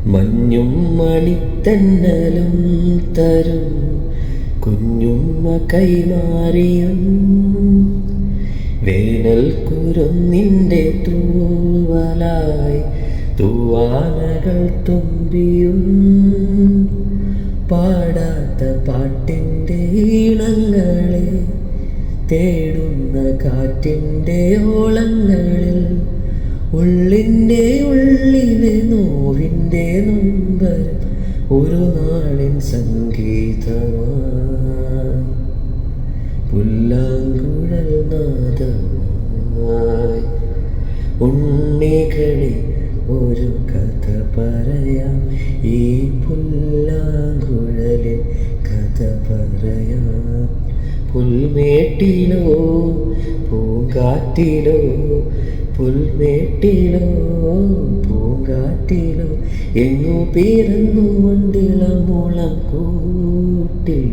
മഞ്ഞും മണിത്തന്നലും തരും കുഞ്ഞുമ്മ കൈമാറിയും വേനൽ കുരുന്നിൻ്റെ തൂവലായി തൂവാനകൾ തുമ്പിയും പാടാത്ത പാട്ടിൻ്റെ ഈണങ്ങളെ തേടുന്ന കാറ്റിൻ്റെ ഓളങ്ങളിൽ ഉള്ളിൻ്റെ ഉള്ളിലെ നോവിൻ്റെ നൊമ്പരം ഒരു നാളിൻ സംഗീതമായി പുല്ലാങ്കുഴൽ നാദമായി ഉണ്ണികളെ ഒരു കഥ പറയാം ഈ പുല്ലാങ്കുഴലിൽ കഥ പറയാം പുൽമേട്ടിലോ പൂങ്കാറ്റിലോ പുൽമേട്ടിലോ പൂങ്കാറ്റിലോ എങ്ങു പിറന്നു വണ്ടിളം മുളം കൂട്ടിൽ